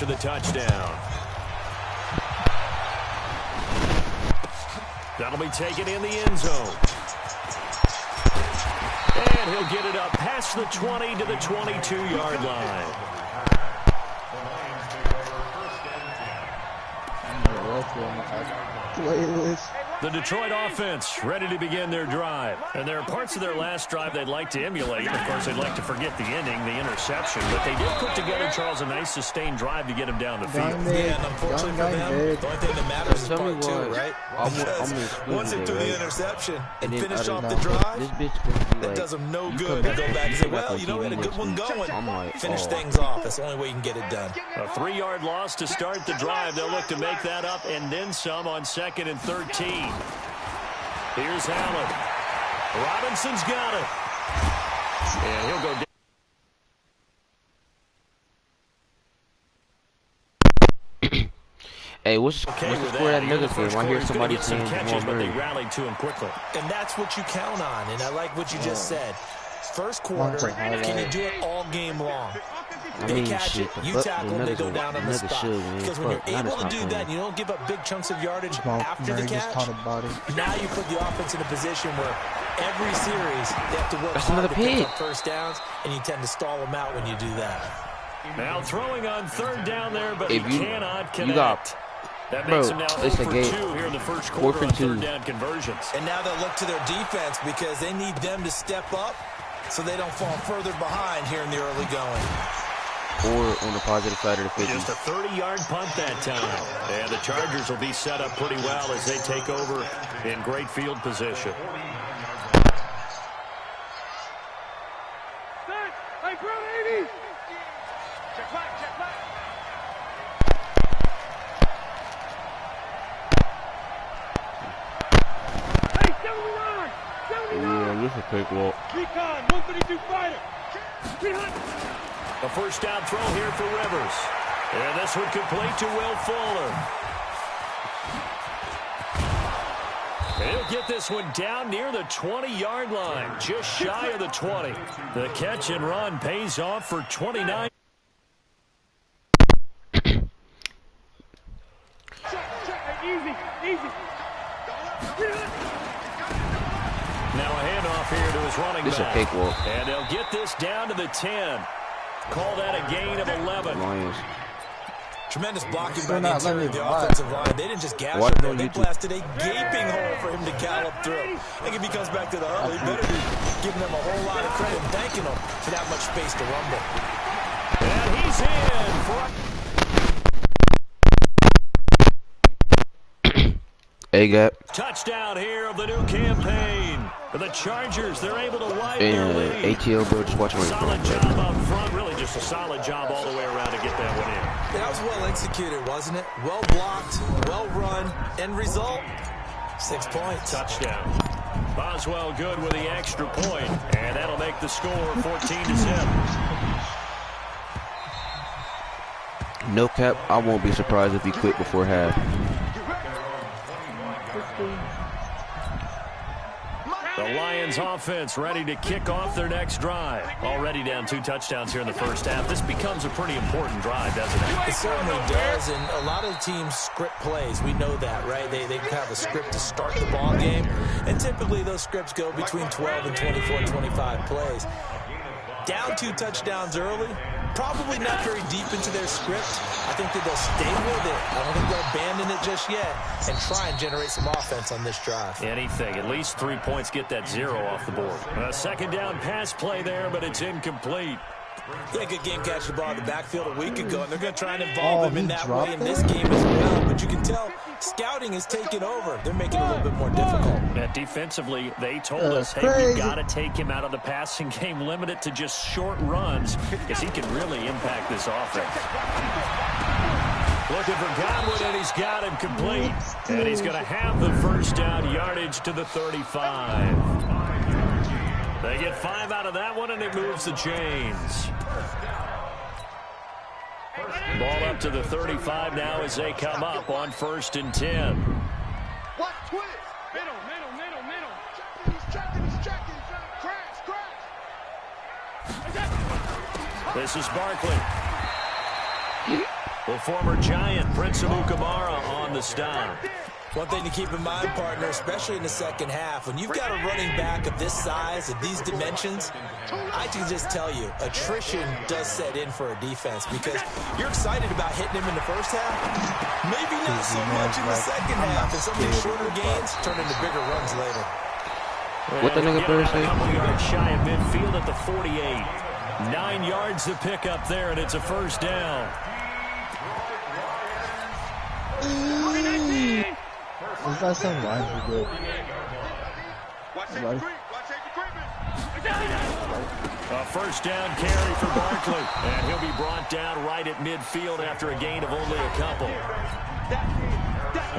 after the touchdown. That'll be taken in the end zone. And he'll get it up past the 20 to the 22-yard line. The Detroit offense ready to begin their drive. And there are parts of their last drive they'd like to emulate. Of course, they'd like to forget the ending, the interception. But they did put together, Charles, a nice sustained drive to get him down the field. Yeah, and unfortunately for them, the only thing that matters is part two, right? Because once they threw the interception and finish off the drive, it does them no good to go back and say, well, you know, we had a good one going. Finish things off. That's the only way you can get it done. A 3-yard loss to start the drive. They'll look to make that up and then some on 2nd and 13. Here's Allen. Robinson's got it. And he'll go down. Hey, what's the score that Nuggets game? I hear somebody saying catches, but they rallied to him quickly. And that's what you count on, and I like what you just said. First quarter, can you do it all game long? They catch it, you tackle them, they go down on the spot. Because when you're able to do that, and you don't give up big chunks of yardage after the catch, now you put the offense in a position where every series they have to work hard to pick up first downs, and you tend to stall them out when you do that. Now throwing on 3rd down there, but he cannot connect. You got, that makes him now 0 for 2 game. here in the first quarter on 3rd down conversions. And now they'll look to their defense because they need them to step up so they don't fall further behind here in the early going. Or on the positive side of the 50. Just a 30-yard punt that time. And the Chargers will be set up pretty well as they take over in great field position. Hey, bro, 80. Check back, check back. Hey, 79. 79. Yeah, this is a cakewalk. Recon, 132 fighter. 300. A first down throw here for Rivers. And this one complete to Will Fuller. And he'll get this one down near the 20-yard line, just shy of the 20. The catch and run pays off for 29. Easy, easy. Now a handoff here to his running back. This is a cakewalk. And they'll get this down to the 10. Call that a gain of 11. Lions. Tremendous blocking by the interior of the offensive line. They didn't just gash him there. They blasted a gaping hole for him to gallop through. I think if he comes back to the huddle, he better be giving them a whole lot of credit and thanking them for that much space to rumble. And he's in for A-gap. touchdown here of the new campaign. For the Chargers, they're able to widen their lead. ATL, bro, just watch my Solid job up front. Really just a solid job all the way around to get that one in. That was well executed, wasn't it? Well blocked, well run. End result, 6 points. Touchdown. Boswell good with the extra point, and that'll make the score 14-7. No cap, I won't be surprised if he quit before half. The Lions offense ready to kick off their next drive. Already down 2 touchdowns here in the first half. This becomes a pretty important drive, doesn't it? It certainly does, and a lot of teams script plays. We know that, right? They have a script to start the ball game, and typically those scripts go between 12 and 24, 25 plays. Down 2 touchdowns early, probably not very deep into their script. I think that they'll stay with it. I don't think they'll abandon it just yet and try and generate some offense on this drive. Anything. At least 3 points, get that 0 off the board. A second down pass play there, but it's incomplete. Yeah, good game catching the ball in the backfield a week ago, and they're going to try and involve him in that way in this game as well. But you can tell scouting is taking over. They're making it a little bit more difficult. And defensively, they told us, hey, we've got to take him out of the passing game, limit it to just short runs, because he can really impact this offense. Looking for Godwin, and he's got him complete. And he's going to have the first down yardage to the 35. They get 5 out of that one, and it moves the chains. Ball up to the 35 now as they come up on 1st and 10. What twist? Middle. He's checking. Crash. Hey, This is Barkley. The former Giant, Prince Amukamara, on the stop. One thing to keep in mind, partner, especially in the second half, when you've got a running back of this size, of these dimensions, I can just tell you, attrition does set in for a defense because you're excited about hitting him in the first half, maybe not so much in the second half, and some of these shorter gains turn into bigger runs later. What the nigga better say? A couple yards shy of midfield at the 48. 9 yards to pick up there, and it's a first down. Those guys sound lines are good. A first down carry for Barkley, and he'll be brought down right at midfield after a gain of only a couple.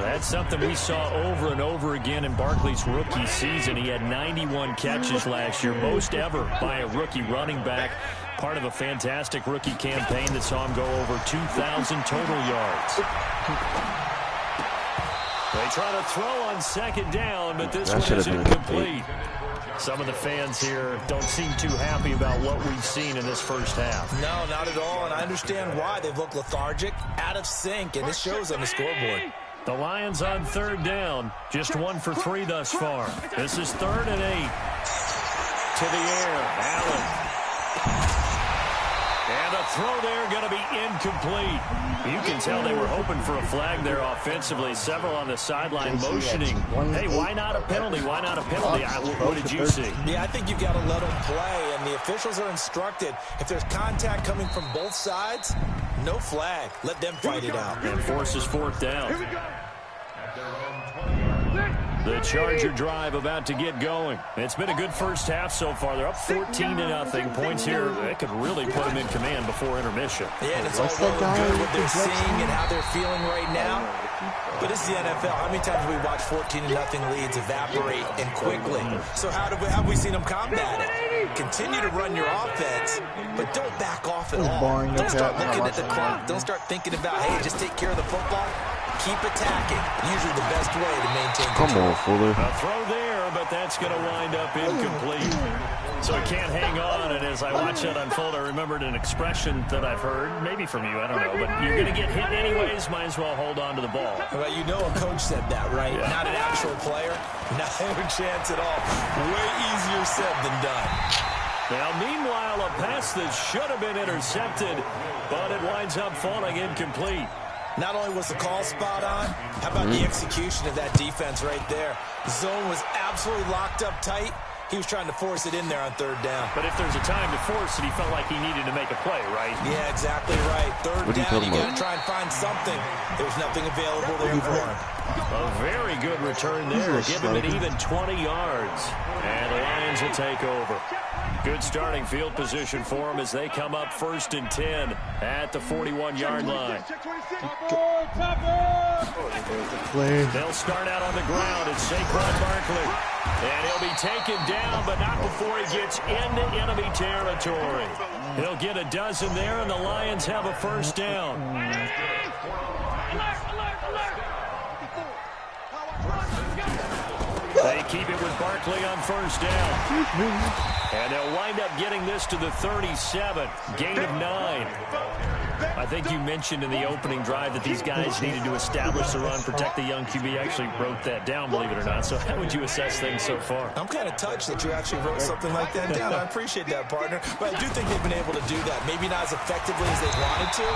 That's something we saw over and over again in Barkley's rookie season. He had 91 catches last year, most ever by a rookie running back. Part of a fantastic rookie campaign that saw him go over 2,000 total yards. They try to throw on second down, but this one is incomplete. Some of the fans here don't seem too happy about what we've seen in this first half. No, not at all, and I understand why. They've looked lethargic, out of sync, and it shows on the scoreboard. The Lions on third down, just 1 for 3 thus far. This is 3rd and 8. To the air, Allen. And a throw there going to be incomplete. You can tell they were hoping for a flag there offensively. Several on the sideline motioning. Hey, why not a penalty? Why not a penalty? What did you see? Yeah, I think you've got to let them play, and the officials are instructed. If there's contact coming from both sides, no flag. Let them fight it out. And forces 4th down. The Charger drive about to get going. It's been a good first half so far. They're up 14-0. Points here, they could really put them in command before intermission. Yeah, and it's all well and good what they're seeing and how they're feeling right now. But it's the NFL. How many times have we watched 14-0 leads evaporate and quickly? So how have we seen them combat it? Continue to run your offense, but don't back off at all. Don't start looking at the clock. Don't start thinking about, hey, just take care of the football. Keep attacking. Usually the best way to maintain control. Come on, Fuller. A throw there, but that's going to wind up incomplete. So he can't hang on, and as I watch that unfold, I remembered an expression that I've heard, maybe from you, I don't know, but you're going to get hit anyways, might as well hold on to the ball. Well, you know a coach said that, right? Yeah. Not an actual player. Not a chance at all. Way easier said than done. Now, meanwhile, a pass that should have been intercepted, but it winds up falling incomplete. Not only was the call spot on, how about the execution of that defense right there? The zone was absolutely locked up tight. He was trying to force it in there on 3rd down. But if there's a time to force it, he felt like he needed to make a play, right? Yeah, exactly right. 3rd down, you got to try and find something. There's nothing available there for him. A very good return there. Give him an even 20 yards. And the Lions will take over. Good starting field position for them as they come up 1st and 10 at the 41-yard line. They'll start out on the ground. It's Saquon Barkley. And he'll be taken down, but not before he gets into enemy territory. He'll get a dozen there, and the Lions have a first down. They keep it with Barkley on 1st down. And they'll wind up getting this to the 37. Gain of 9. I think you mentioned in the opening drive that these guys needed to establish the run, protect the young QB. I actually wrote that down, believe it or not. So how would you assess things so far? I'm kind of touched that you actually wrote something like that down. I appreciate that, partner. But I do think they've been able to do that. Maybe not as effectively as they wanted to,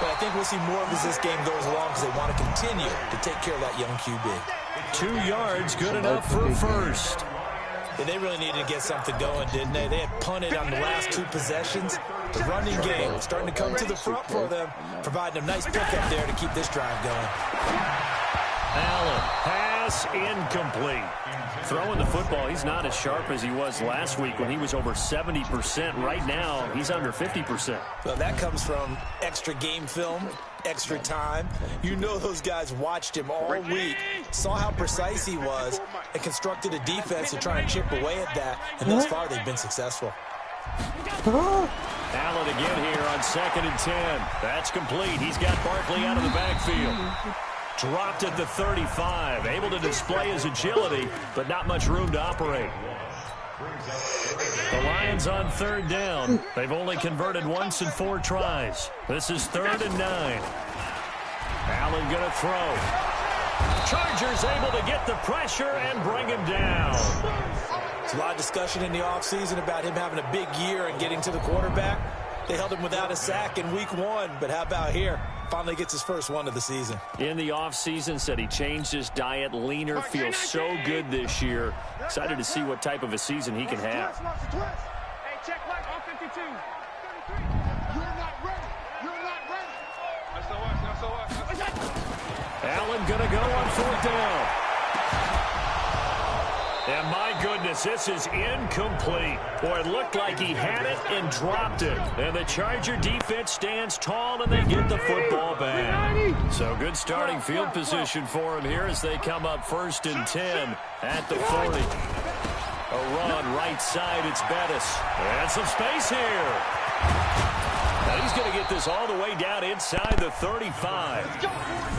but I think we'll see more of as this game goes along because they want to continue to take care of that young QB. 2 yards, good enough for a first. And they really needed to get something going, didn't they? They had punted on the last 2 possessions. The running game was starting to come to the front for them, providing a nice pickup there to keep this drive going. Allen, pass incomplete. Throwing the football, he's not as sharp as he was last week when he was over 70%. Right now, he's under 50%. Well, that comes from extra game film, extra time. You know those guys watched him all week, saw how precise he was, and constructed a defense to try and chip away at that. And thus far, they've been successful. Allen again here on 2nd and 10. That's complete. He's got Barkley out of the backfield. Dropped at the 35. Able to display his agility, but not much room to operate. The Lions on 3rd down. They've only converted once in 4 tries. This is 3rd and 9. Allen going to throw. Chargers able to get the pressure and bring him down. There's a lot of discussion in the offseason about him having a big year and getting to the quarterback. They held him without a sack in week 1, but how about here? Finally gets his first one of the season. In the offseason, said he changed his diet, leaner, feels so good this year. Excited to see what type of a season he can have. Hey, check right on 52. 33. You're not ready. You're not ready. That's the what? Allen going to go on 4th down. And my goodness, this is incomplete. Boy, it looked like he had it and dropped it. And the Charger defense stands tall, and they get the football back. So good starting field position for him here as they come up 1st and 10 at the 40. A run right side, it's Bettis. And some space here. Now he's going to get this all the way down inside the 35.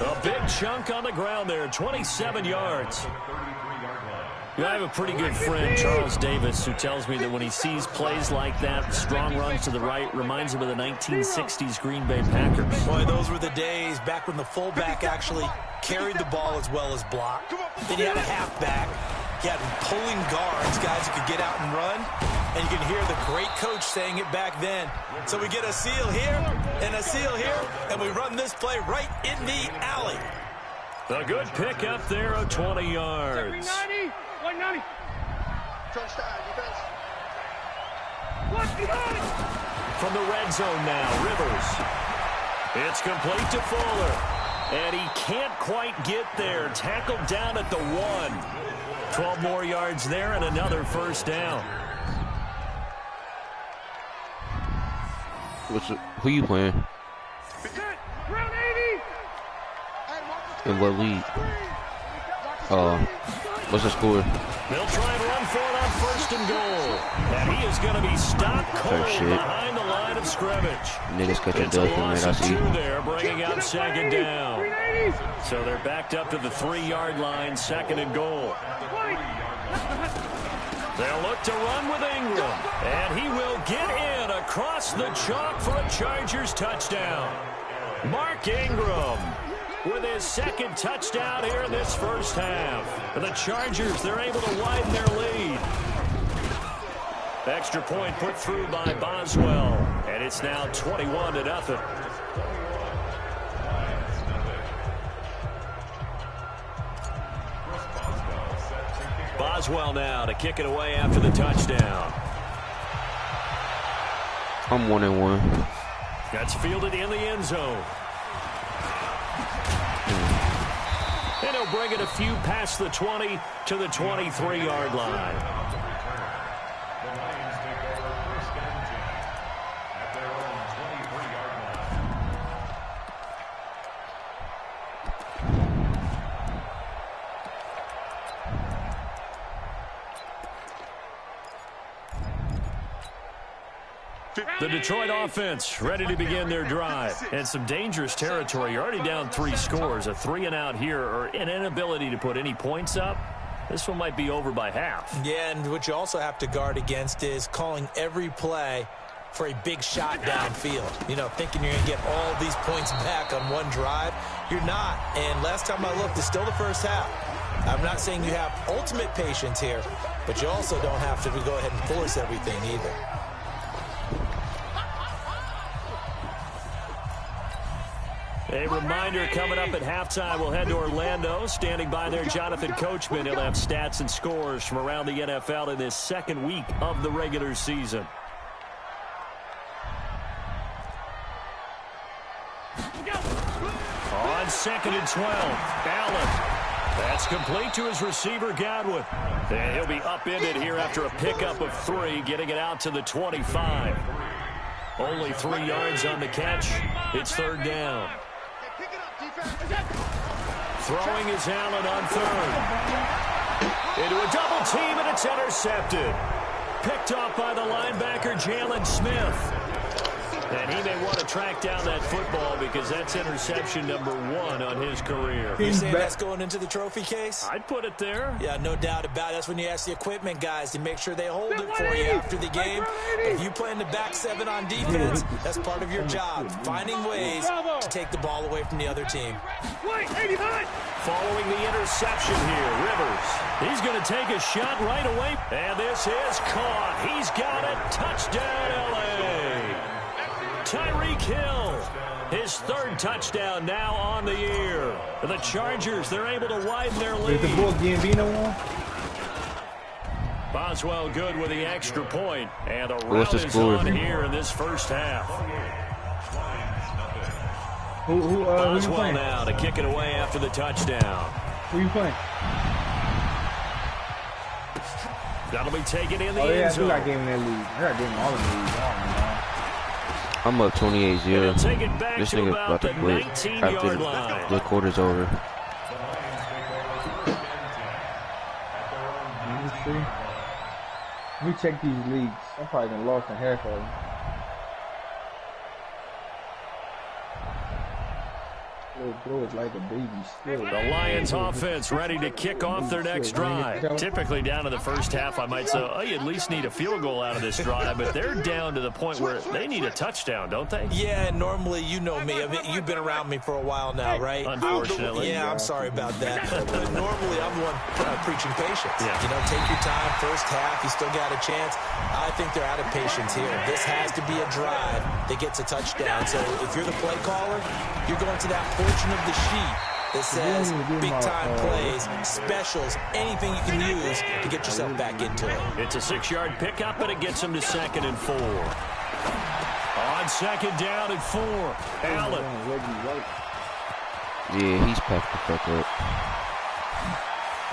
A big chunk on the ground there, 27 yards. You know, I have a pretty good friend, Charles Davis, who tells me that when he sees plays like that, strong runs to the right, reminds him of the 1960s Green Bay Packers. Boy, those were the days back when the fullback actually carried the ball as well as blocked. Then you had a halfback. You had pulling guards, guys who could get out and run. And you can hear the great coach saying it back then. So we get a seal here and a seal here, and we run this play right in the alley. A good pick up there of 20 yards. 190. From the red zone now, Rivers. It's complete to Fuller. And he can't quite get there. Tackled down at the 1. 12 more yards there and another 1st down. Who you playing? Round 80. In what league? What's the score? They'll try and run for it on 1st and goal. And he is going to be stopped cold behind the line of scrimmage. Niggas catching It's a dust from loss that, I of see. 2 there, bringing up 2nd down. So they're backed up to the 3-yard line, 2nd and goal. They'll look to run with Ingram. And he will get in across the chalk for a Chargers touchdown. Mark Ingram with his 2nd touchdown here in this 1st half. And the Chargers, they're able to widen their lead. Extra point put through by Boswell. And it's now 21-0. Boswell now to kick it away after the touchdown. I'm 1-1. That's fielded in the end zone. And he'll bring it a few past the 20 to the 23-yard line. The Detroit offense ready to begin their drive. And some dangerous territory. You're already down 3 scores. A 3-and-out here, or an inability to put any points up. This one might be over by half. Yeah, and what you also have to guard against is calling every play for a big shot downfield. You know, thinking you're going to get all these points back on one drive. You're not. And last time I looked, it's still the 1st half. I'm not saying you have ultimate patience here, but you also don't have to go ahead and force everything either. A reminder coming up at halftime, we'll head to Orlando. Standing by there, Jonathan Coachman. He'll have stats and scores from around the NFL in this 2nd week of the regular season. On 2nd and 12, Allen. That's complete to his receiver, Godwin. And he'll be upended here after a pickup of 3, getting it out to the 25. Only 3 yards on the catch. It's 3rd down. Throwing is Allen on 3rd. Into a double team, and it's intercepted. Picked off by the linebacker, Jalen Smith. And he may want to track down that football because that's interception number 1 on his career. You saying that's going into the trophy case? I'd put it there. Yeah, no doubt about it. That's when you ask the equipment guys to make sure they hold it for you after the game. If you play in the back 7 on defense, that's part of your job, finding ways to take the ball away from the other team. Following the interception here, Rivers. He's going to take a shot right away. And this is caught. He's got it. Touchdown, L.A. Tyreek Hill, his 3rd touchdown now on the year. The Chargers, they're able to widen their lead. Is the boy Gambino on? Boswell good with the extra point. And the What's rout the is score? on here in this first half. Who you Boswell playing? now to kick it away after the touchdown. Who you playing? That'll be taken in the Oh yeah, I end do zone. got game in that league. I got game in all the leagues. I'm up 28-0. He'll take it back This to nigga about about the to quit 19-yard after line. the quarter's over. Let me check these leagues. I'm probably gonna lost in half of them. Throw it like a baby still. The Lions offense ready to kick off their next drive. Typically down to the first half, I might say, oh, you at least need a field goal out of this drive, but they're down to the point where they need a touchdown, don't they? Yeah, and normally you know me. I mean, you've been around me for a while now, right? Unfortunately. I'm sorry about that. But normally I'm the one preaching patience. Yeah. You know, take your time. First half, you still got a chance. I think they're out of patience here. This has to be a drive that gets a touchdown. So if you're the play caller, you're going to that portion of the sheet that says big-time plays, specials, anything you can use to get yourself back into it. It's a 6-yard pickup, and it gets them to 2nd and 4. On 2nd down and 4, Allen. Yeah, he's packed the fuck up.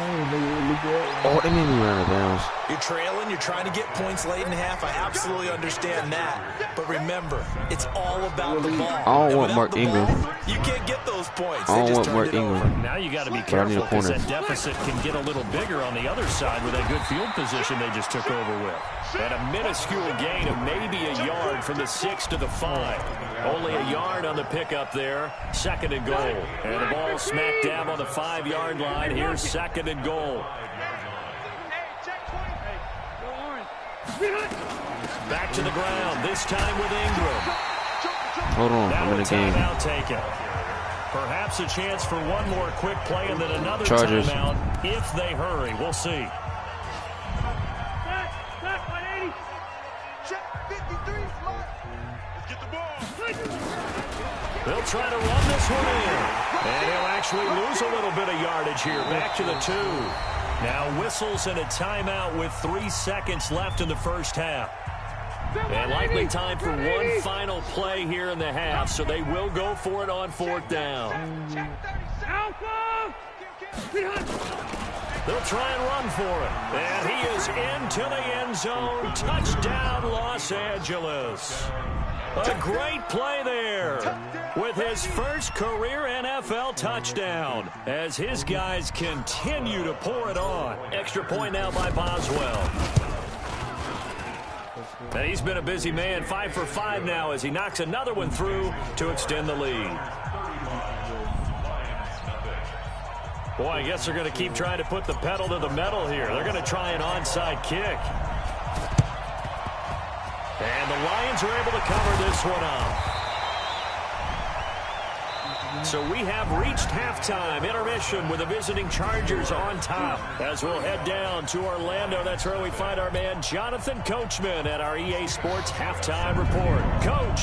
Oh, they made me run out of bounds. You're trailing, you're trying to get points late in half. I absolutely understand that. But remember, it's all about the ball. I don't want Mark Ingram. You can't get those points. I They don't just want turned Mark it over. Ingram. Now you got to be But I need a careful because corner. that deficit can get a little bigger on the other side with that good field position they just took over with. And a minuscule gain of maybe a yard from the 6 to the 5. Only a yard on the pickup there. 2nd and goal. And the ball smack dab on the 5-yard line. Here's 2nd and goal. Back to the ground, this time with Ingram. Hold on, Now I'm in a the game. timeout taken. Perhaps a chance for one more quick play and then another Chargers. timeout if they hurry. We'll see. They'll try to run this one in. And he'll actually lose a little bit of yardage here. Back to the 2. Now whistles and a timeout with 3 seconds left in the first half. And likely time for one final play here in the half, so they will go for it on 4th down. They'll try and run for it. And he is into the end zone. Touchdown, Los Angeles. A great play there with his first career NFL touchdown as his guys continue to pour it on. Extra point now by Boswell. And he's been a busy man, 5 for 5 now as he knocks another one through to extend the lead. Boy, I guess they're going to keep trying to put the pedal to the metal here. They're going to try an onside kick. And the Lions are able to cover this one up. So we have reached halftime intermission with the visiting Chargers on top. As we'll head down to Orlando, that's where we find our man Jonathan Coachman at our EA Sports Halftime Report. Coach.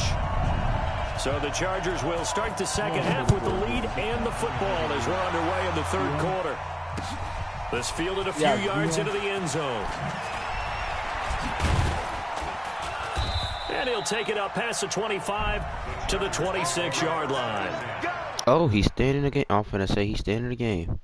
So the Chargers will start the second half with the lead and the football as we're underway in the 3rd quarter. This fielded a few yards into the end zone. And he'll take it up past the 25 to the 26-yard line. Oh, he's staying in the game. I'm finna say he's staying in the game.